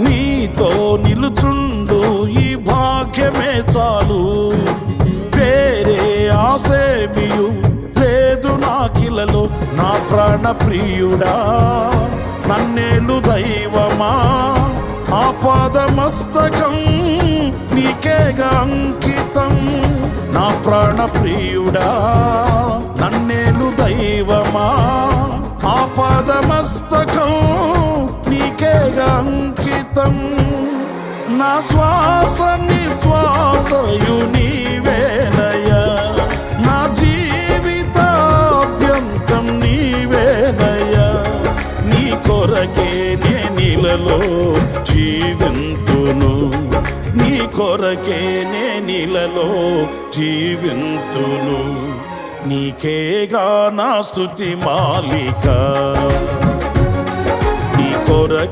నీతో నిలుచుండు ఈ భాగ్యమే చాలు. వేరే ఆసేమియు లేదు నాకిలలో. నా ప్రాణ ప్రియుడా నన్నేలు దైవమా, ఆపాదమస్తకం నీకేగా అంకితం. నా ప్రాణ ప్రియుడా నన్నేలు దైవమా, ఆపాదమస్తకం నీకేగా అంకితం. నా శ్వాస నిశ్వాసయు నీవేనయ్యా, నా జీవితాద్యంతం నీవేనయ్యా. నీ కొరకే నేనిలలో జీవింతును, నీ కొరకే నేనిలలో జీవింతును. నీకేగా నా స్తుతి మాలిక, నీ కొరకే